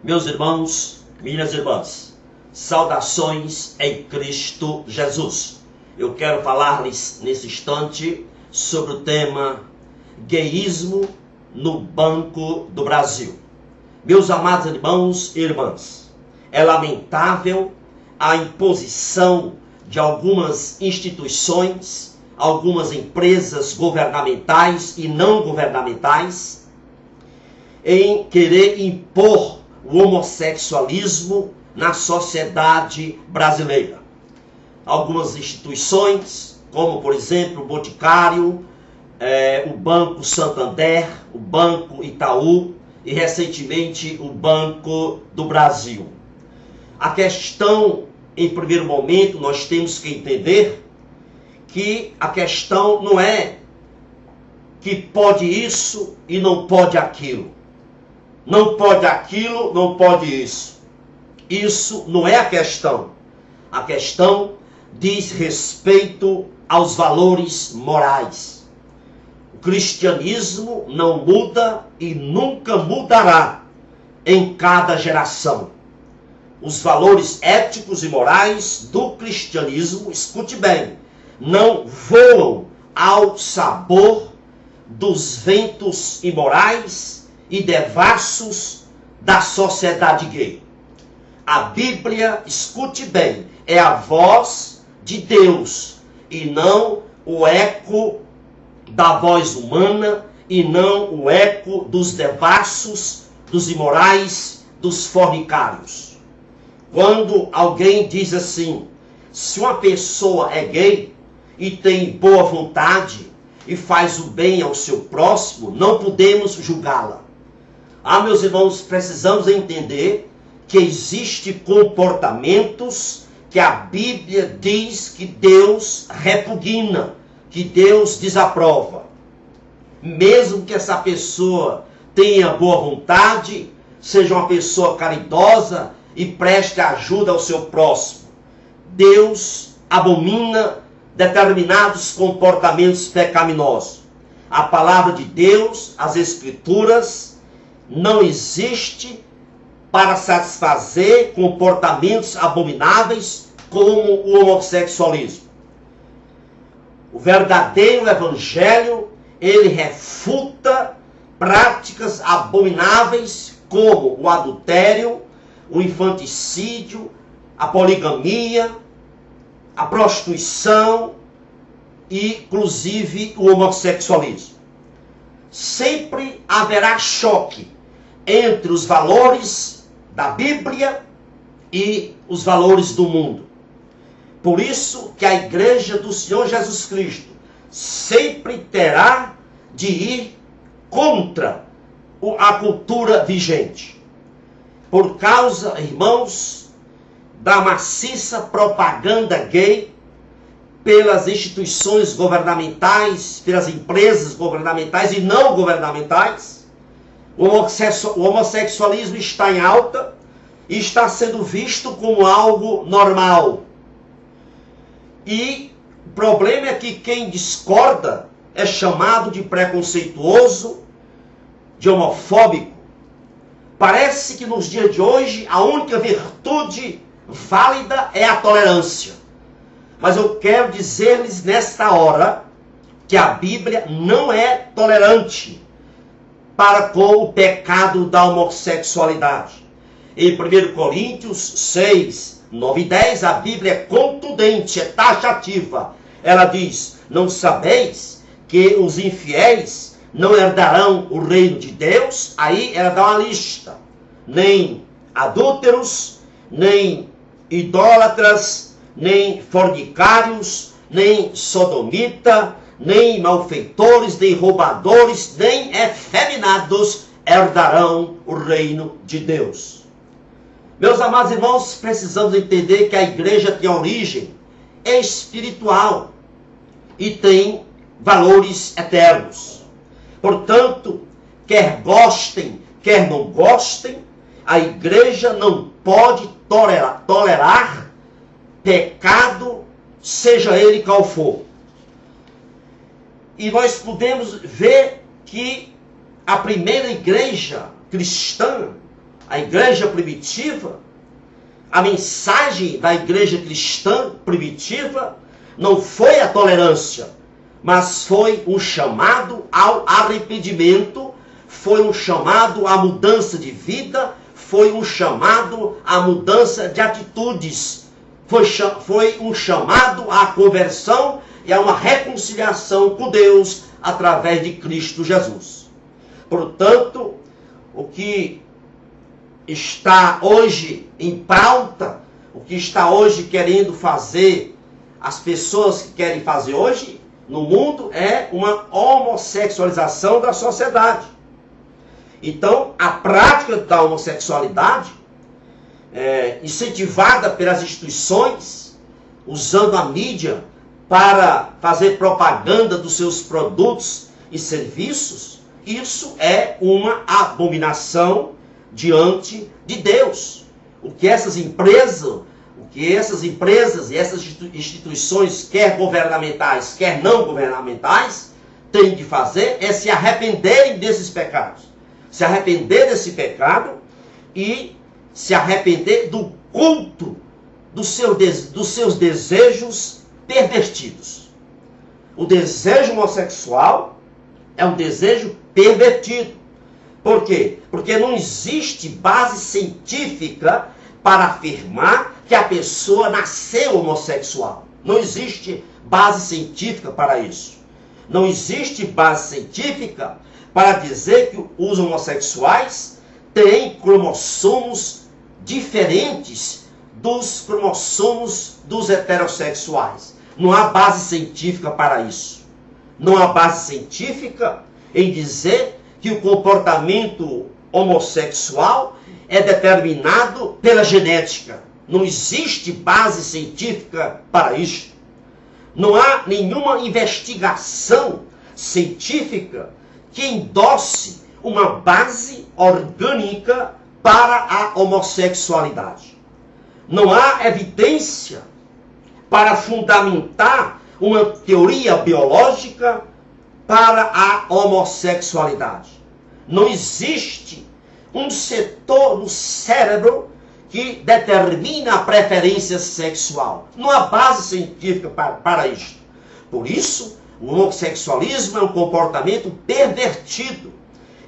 Meus irmãos, minhas irmãs, saudações em Cristo Jesus. Eu quero falar-lhes nesse instante sobre o tema Gayismo no Banco do Brasil. Meus amados irmãos e irmãs, é lamentável a imposição de algumas instituições, algumas empresas governamentais e não governamentais em querer impor o homossexualismo na sociedade brasileira. Algumas instituições, como por exemplo o Boticário, o Banco Santander, o Banco Itaú e recentemente o Banco do Brasil. A questão, em primeiro momento, nós temos que entender que a questão não é que pode isso e não pode aquilo. Não pode aquilo, não pode isso. Isso não é a questão. A questão diz respeito aos valores morais. O cristianismo não muda e nunca mudará em cada geração. Os valores éticos e morais do cristianismo, escute bem, não voam ao sabor dos ventos imorais e devassos da sociedade gay. A Bíblia, escute bem, é a voz de Deus e não o eco da voz humana e não o eco dos devassos, dos imorais, dos fornicários. Quando alguém diz assim, se uma pessoa é gay e tem boa vontade e faz o bem ao seu próximo, não podemos julgá-la. Meus irmãos, precisamos entender que existem comportamentos que a Bíblia diz que Deus repugna, que Deus desaprova. Mesmo que essa pessoa tenha boa vontade, seja uma pessoa caridosa e preste ajuda ao seu próximo, Deus abomina determinados comportamentos pecaminosos. A palavra de Deus, as Escrituras, não existe para satisfazer comportamentos abomináveis como o homossexualismo. O verdadeiro evangelho, ele refuta práticas abomináveis como o adultério, o infanticídio, a poligamia, a prostituição e, inclusive, o homossexualismo. Sempre haverá choque entre os valores da Bíblia e os valores do mundo. Por isso que a igreja do Senhor Jesus Cristo sempre terá de ir contra a cultura vigente. Por causa, irmãos, da maciça propaganda gay pelas instituições governamentais, pelas empresas governamentais e não governamentais, o homossexualismo está em alta e está sendo visto como algo normal. E o problema é que quem discorda é chamado de preconceituoso, de homofóbico. Parece que nos dias de hoje a única virtude válida é a tolerância. Mas eu quero dizer-lhes nesta hora que a Bíblia não é tolerante para com o pecado da homossexualidade. Em 1 Coríntios 6, 9 e 10, a Bíblia é contundente, é taxativa. Ela diz, não sabeis que os infiéis não herdarão o reino de Deus? Aí ela dá uma lista. Nem adúlteros, nem idólatras, nem fornicários, nem sodomita, nem malfeitores, nem roubadores, nem efeminados herdarão o reino de Deus. Meus amados irmãos, precisamos entender que a igreja tem origem espiritual e tem valores eternos. Portanto, quer gostem, quer não gostem, a igreja não pode tolerar pecado, seja ele qual for. E nós podemos ver que a primeira igreja cristã a igreja primitiva, a mensagem da igreja cristã primitiva não foi a tolerância, mas foi um chamado ao arrependimento, foi um chamado à mudança de vida, foi um chamado à mudança de atitudes, foi um chamado à conversão e a uma reconciliação com Deus através de Cristo Jesus. Portanto, o que está hoje em pauta, o que está hoje querendo fazer, as pessoas que querem fazer hoje no mundo é uma homossexualização da sociedade. Então, a prática da homossexualidade, incentivada pelas instituições, usando a mídia para fazer propaganda dos seus produtos e serviços, isso é uma abominação diante de Deus. O que essas empresas e essas instituições, quer governamentais, quer não governamentais, têm de fazer é se arrependerem desses pecados. Se arrepender desse pecado e se arrepender do culto dos seus desejos pervertidos. O desejo homossexual é um desejo pervertido. Por quê? Porque não existe base científica para afirmar que a pessoa nasceu homossexual. Não existe base científica para isso. Não existe base científica para dizer que os homossexuais têm cromossomos diferentes dos cromossomos dos heterossexuais. Não há base científica para isso. Não há base científica em dizer que o comportamento homossexual é determinado pela genética. Não existe base científica para isso. Não há nenhuma investigação científica que endosse uma base orgânica para a homossexualidade. Não há evidência para fundamentar uma teoria biológica para a homossexualidade. Não existe um setor do cérebro que determina a preferência sexual. Não há base científica para isso. Por isso, o homossexualismo é um comportamento pervertido.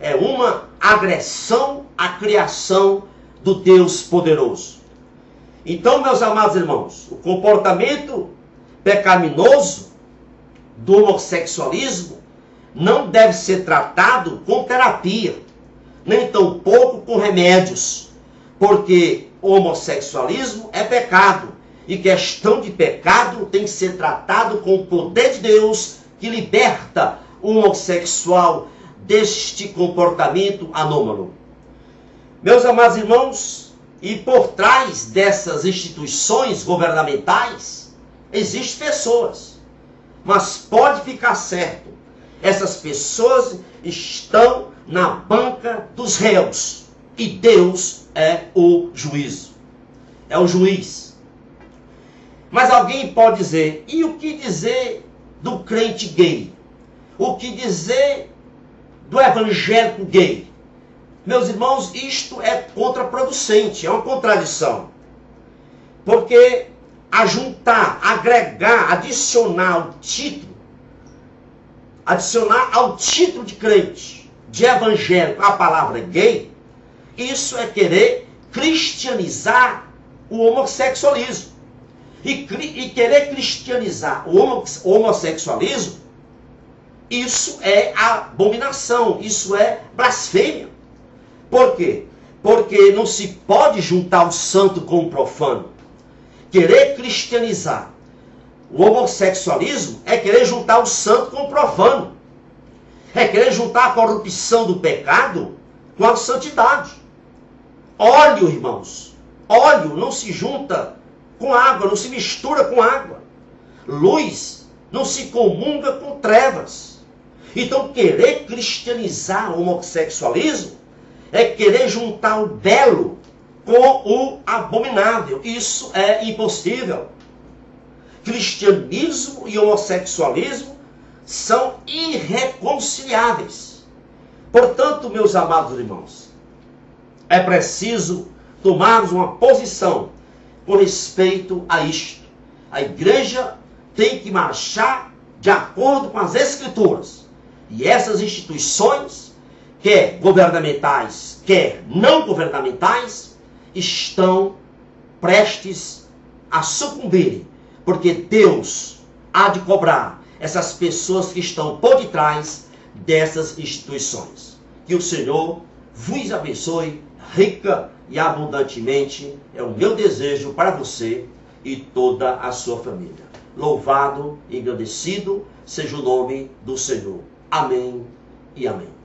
É uma agressão à criação do Deus poderoso. Então, meus amados irmãos, o comportamento pecaminoso do homossexualismo não deve ser tratado com terapia, nem tampouco com remédios, porque o homossexualismo é pecado, e questão de pecado tem que ser tratado com o poder de Deus que liberta o homossexual deste comportamento anômalo. Meus amados irmãos, e por trás dessas instituições governamentais, existem pessoas, mas pode ficar certo, essas pessoas estão na banca dos réus, e Deus é o juízo, é o juiz. Mas alguém pode dizer, e o que dizer do crente gay? O que dizer do evangélico gay? Meus irmãos, isto é contraproducente, é uma contradição. Porque ajuntar, agregar, adicionar ao título de crente, de evangélico, a palavra gay, isso é querer cristianizar o homossexualismo. E querer cristianizar o homossexualismo, isso é abominação, isso é blasfêmia. Por quê? Porque não se pode juntar o santo com o profano. Querer cristianizar o homossexualismo é querer juntar o santo com o profano. É querer juntar a corrupção do pecado com a santidade. Óleo, irmãos, óleo não se junta com água, não se mistura com água. Luz não se comunga com trevas. Então, querer cristianizar o homossexualismo é querer juntar o belo com o abominável. Isso é impossível. Cristianismo e homossexualismo são irreconciliáveis. Portanto, meus amados irmãos, é preciso tomarmos uma posição com respeito a isto. A igreja tem que marchar de acordo com as Escrituras. E essas instituições, quer governamentais, quer não governamentais, estão prestes a sucumbirem, porque Deus há de cobrar essas pessoas que estão por detrás dessas instituições. Que o Senhor vos abençoe rica e abundantemente, é o meu desejo para você e toda a sua família. Louvado e engrandecido seja o nome do Senhor. Amém e amém.